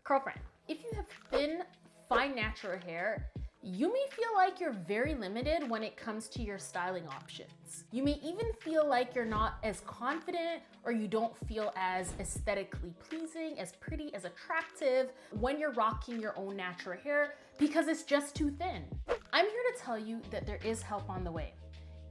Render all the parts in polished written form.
Girlfriend, if you have thin, fine natural hair, you may feel like you're very limited when it comes to your styling options. You may even feel like you're not as confident or you don't feel as aesthetically pleasing, as pretty, as attractive when you're rocking your own natural hair because it's just too thin. I'm here to tell you that there is help on the way.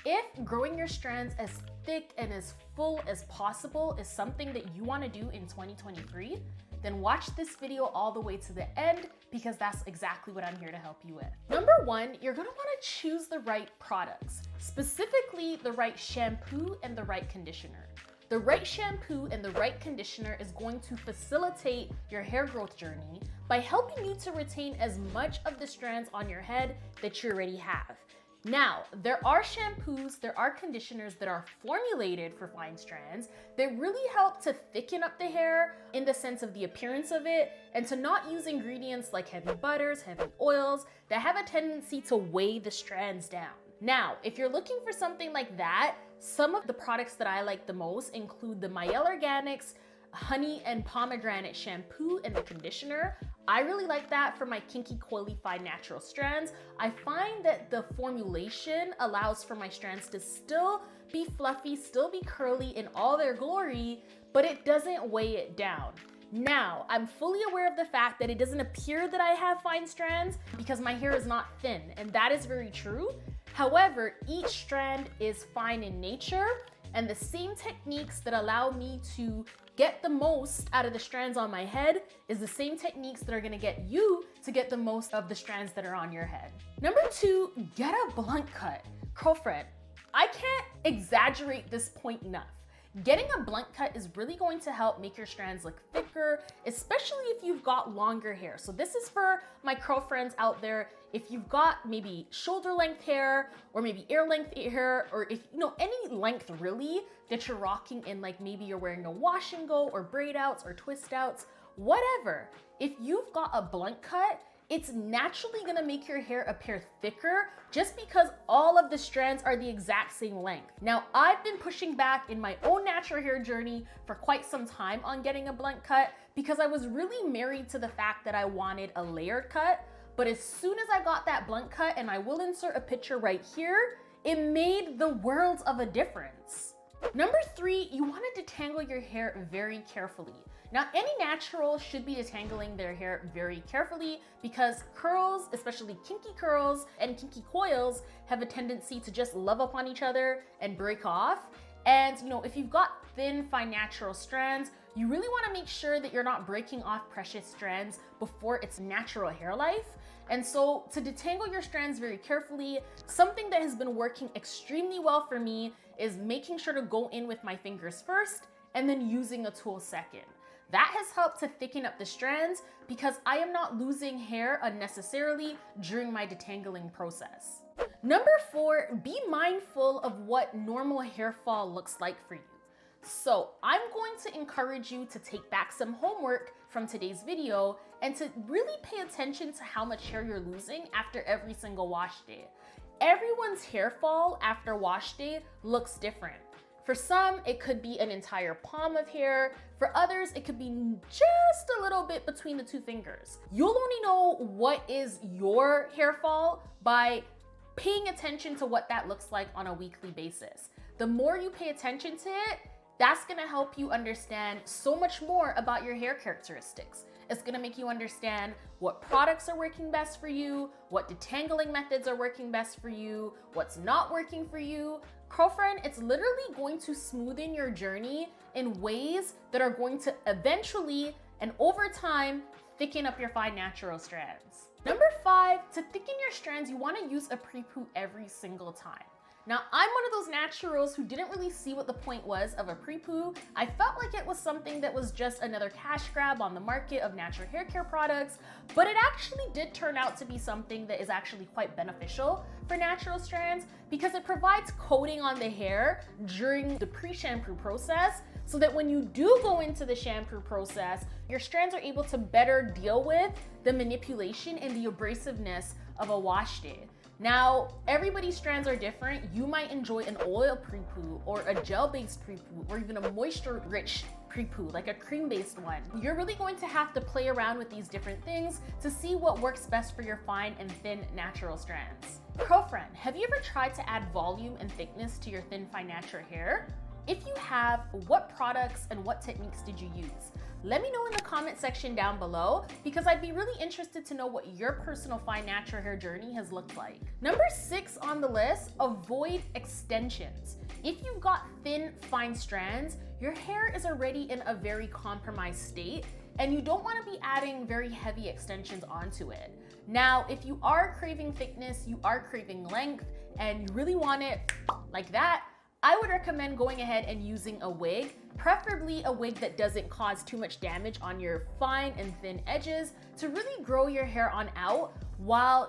If growing your strands as thick and as full as possible is something that you want to do in 2023, then watch this video all the way to the end because that's exactly what I'm here to help you with. Number one, you're gonna wanna choose the right products, specifically the right shampoo and the right conditioner. The right shampoo and the right conditioner is going to facilitate your hair growth journey by helping you to retain as much of the strands on your head that you already have. Now, there are shampoos, there are conditioners that are formulated for fine strands that really help to thicken up the hair in the sense of the appearance of it and to not use ingredients like heavy butters, heavy oils that have a tendency to weigh the strands down. Now, if you're looking for something like that, some of the products that I like the most include the Mielle Organics Honey and Pomegranate shampoo and the conditioner. I really like that for my kinky, coily, fine natural strands. I find that the formulation allows for my strands to still be fluffy, still be curly in all their glory, but it doesn't weigh it down. Now, I'm fully aware of the fact that it doesn't appear that I have fine strands because my hair is not thin, and that is very true. However, each strand is fine in nature, and the same techniques that allow me to get the most out of the strands on my head is the same techniques that are gonna get you to get the most of the strands that are on your head. Number two, get a blunt cut. Girlfriend, I can't exaggerate this point enough. Getting a blunt cut is really going to help make your strands look thicker, especially if you've got longer hair. So this is for my curl friends out there. If you've got maybe shoulder length hair or maybe ear length hair, or if you know any length really that you're rocking in, like maybe you're wearing a wash and go or braid outs or twist outs, whatever. If you've got a blunt cut, it's naturally gonna make your hair appear thicker just because all of the strands are the exact same length. Now, I've been pushing back in my own natural hair journey for quite some time on getting a blunt cut because I was really married to the fact that I wanted a layered cut. But as soon as I got that blunt cut, and I will insert a picture right here, it made the world of a difference. Number three, you wanna detangle your hair very carefully. Now, any natural should be detangling their hair very carefully because curls, especially kinky curls and kinky coils, have a tendency to just love up on each other and break off. And you know, if you've got thin, fine natural strands, you really wanna make sure that you're not breaking off precious strands before its natural hair life. And so to detangle your strands very carefully, something that has been working extremely well for me is making sure to go in with my fingers first and then using a tool second. That has helped to thicken up the strands because I am not losing hair unnecessarily during my detangling process. Number four, be mindful of what normal hair fall looks like for you. So I'm going to encourage you to take back some homework from today's video and to really pay attention to how much hair you're losing after every single wash day. Everyone's hair fall after wash day looks different. For some, it could be an entire palm of hair. For others, it could be just a little bit between the two fingers. You'll only know what is your hair fall by paying attention to what that looks like on a weekly basis. The more you pay attention to it, that's gonna help you understand so much more about your hair characteristics. It's gonna make you understand what products are working best for you, what detangling methods are working best for you, what's not working for you. Girlfriend, it's literally going to smoothen your journey in ways that are going to eventually and over time thicken up your fine natural strands. Number five, to thicken your strands, you wanna use a Prepoo every single time. Now, I'm one of those naturals who didn't really see what the point was of a Prepoo. I felt like it was something that was just another cash grab on the market of natural hair care products, but it actually did turn out to be something that is actually quite beneficial for natural strands because it provides coating on the hair during the pre-shampoo process so that when you do go into the shampoo process, your strands are able to better deal with the manipulation and the abrasiveness of a wash day. Now, everybody's strands are different. You might enjoy an oil Prepoo or a gel-based Prepoo or even a moisture-rich Prepoo, like a cream-based one. You're really going to have to play around with these different things to see what works best for your fine and thin natural strands. Girlfriend, have you ever tried to add volume and thickness to your thin, fine natural hair? If you have, what products and what techniques did you use? Let me know in the comment section down below, because I'd be really interested to know what your personal fine natural hair journey has looked like. Number 6 on the list, avoid extensions. If you've got thin, fine strands, your hair is already in a very compromised state, and you don't want to be adding very heavy extensions onto it. Now, if you are craving thickness, you are craving length, and you really want it like that, I would recommend going ahead and using a wig, preferably a wig that doesn't cause too much damage on your fine and thin edges, to really grow your hair on out while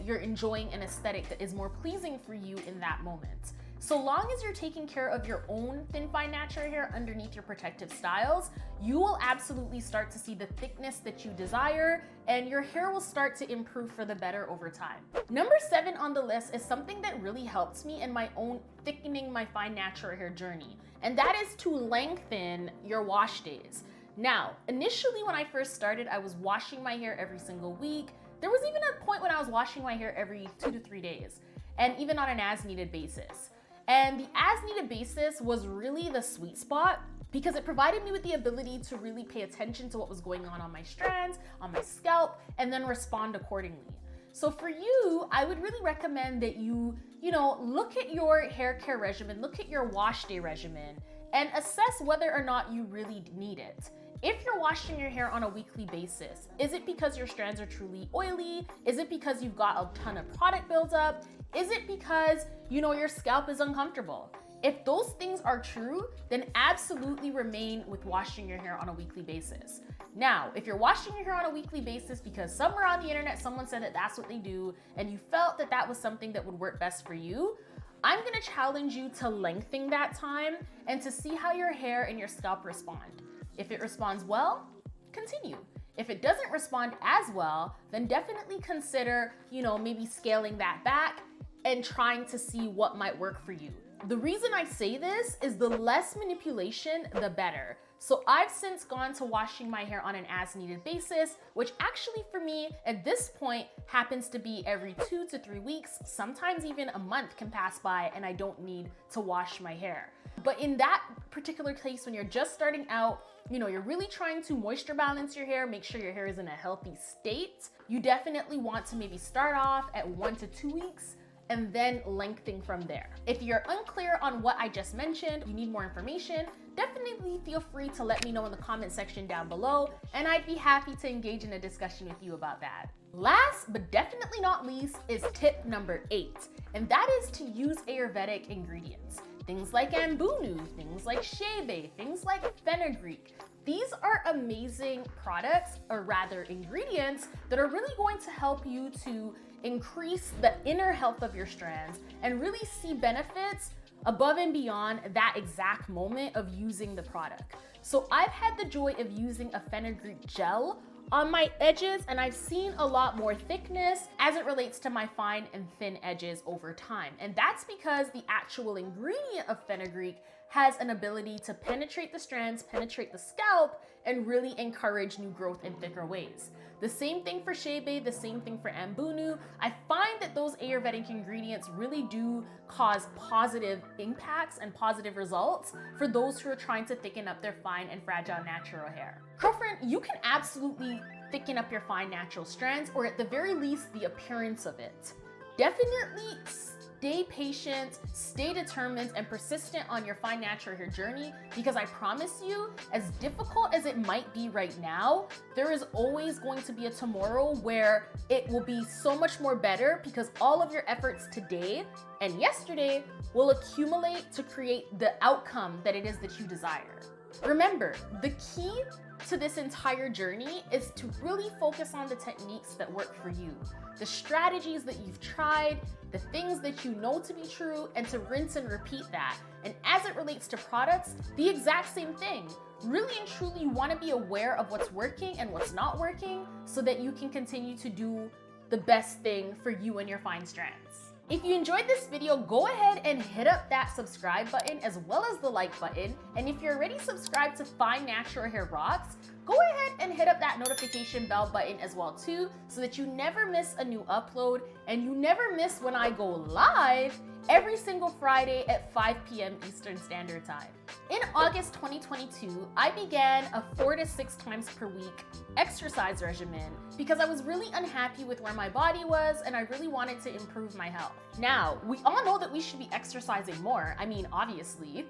you're enjoying an aesthetic that is more pleasing for you in that moment. So long as you're taking care of your own thin, fine natural hair underneath your protective styles, you will absolutely start to see the thickness that you desire, and your hair will start to improve for the better over time. Number 7 on the list is something that really helps me in my own thickening my fine natural hair journey, and that is to lengthen your wash days. Now, initially when I first started, I was washing my hair every single week. There was even a point when I was washing my hair every 2 to 3 days, and even on an as-needed basis. And the as-needed basis was really the sweet spot, because it provided me with the ability to really pay attention to what was going on my strands, on my scalp, and then respond accordingly. So for you, I would really recommend that you look at your hair care regimen, look at your wash day regimen, and assess whether or not you really need it. If you're washing your hair on a weekly basis, is it because your strands are truly oily? Is it because you've got a ton of product buildup? Is it because, your scalp is uncomfortable? If those things are true, then absolutely remain with washing your hair on a weekly basis. Now, if you're washing your hair on a weekly basis because somewhere on the internet someone said that that's what they do, and you felt that that was something that would work best for you, I'm gonna challenge you to lengthen that time and to see how your hair and your scalp respond. If it responds well, continue. If it doesn't respond as well, then definitely consider, maybe scaling that back and trying to see what might work for you. The reason I say this is the less manipulation, the better. So I've since gone to washing my hair on an as-needed basis, which actually for me at this point happens to be every 2 to 3 weeks. Sometimes even a month can pass by and I don't need to wash my hair. But in that particular case, when you're just starting out, you're really trying to moisture balance your hair, make sure your hair is in a healthy state, you definitely want to maybe start off at 1 to 2 weeks and then lengthen from there. If you're unclear on what I just mentioned, you need more information, definitely feel free to let me know in the comment section down below, and I'd be happy to engage in a discussion with you about that. Last but definitely not least is tip number 8, and that is to use Ayurvedic ingredients. Things like Ambunu, things like Chebe, things like fenugreek. These are amazing products, or rather ingredients, that are really going to help you to increase the inner health of your strands and really see benefits above and beyond that exact moment of using the product. So I've had the joy of using a fenugreek gel on my edges, and I've seen a lot more thickness as it relates to my fine and thin edges over time. And that's because the actual ingredient of fenugreek has an ability to penetrate the strands, penetrate the scalp, and really encourage new growth in thicker ways. The same thing for Chebe, the same thing for Ambunu. I find that those Ayurvedic ingredients really do cause positive impacts and positive results for those who are trying to thicken up their fine and fragile natural hair. Girlfriend, you can absolutely thicken up your fine natural strands, or at the very least, the appearance of it. Definitely stay patient, stay determined, and persistent on your fine natural hair journey, because I promise you, as difficult as it might be right now, there is always going to be a tomorrow where it will be so much more better, because all of your efforts today and yesterday will accumulate to create the outcome that it is that you desire. Remember, the key to this entire journey is to really focus on the techniques that work for you, the strategies that you've tried, the things that you know to be true, and to rinse and repeat that. And as it relates to products, the exact same thing. Really and truly, you want to be aware of what's working and what's not working so that you can continue to do the best thing for you and your fine strands. If you enjoyed this video, go ahead and hit up that subscribe button as well as the like button. And if you're already subscribed to Fine Natural Hair Rocks, go ahead and hit up that notification bell button as well too, so that you never miss a new upload and you never miss when I go live every single Friday at 5 p.m. Eastern Standard Time. In August 2022, I began a 4 to 6 times per week exercise regimen because I was really unhappy with where my body was and I really wanted to improve my health. Now, we all know that we should be exercising more. I mean, obviously.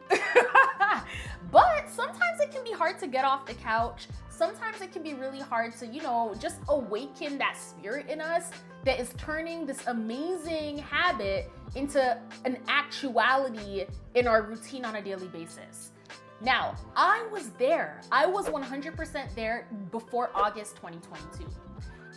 But sometimes it can be hard to get off the couch. Sometimes it can be really hard to, just awaken that spirit in us that is turning this amazing habit into an actuality in our routine on a daily basis. Now, I was there. I was 100% there before August 2022.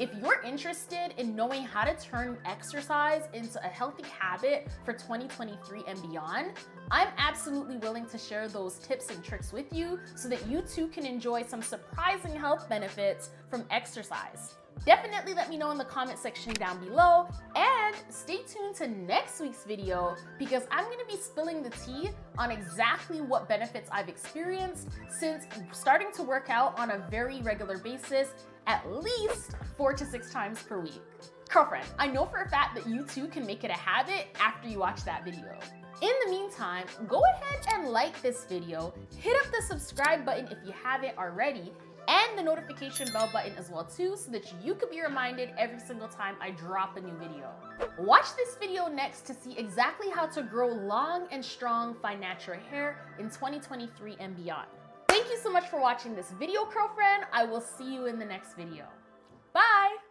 If you're interested in knowing how to turn exercise into a healthy habit for 2023 and beyond, I'm absolutely willing to share those tips and tricks with you so that you too can enjoy some surprising health benefits from exercise. Definitely let me know in the comment section down below, and stay tuned to next week's video because I'm going to be spilling the tea on exactly what benefits I've experienced since starting to work out on a very regular basis, at least 4 to 6 times per week. Girlfriend, I know for a fact that you too can make it a habit after you watch that video. In the meantime, go ahead and like this video, hit up the subscribe button if you haven't already, and the notification bell button as well too, so that you could be reminded every single time I drop a new video. Watch this video next to see exactly how to grow long and strong fine natural hair in 2023 and beyond. Thank you so much for watching this video, girlfriend. I will see you in the next video. Bye!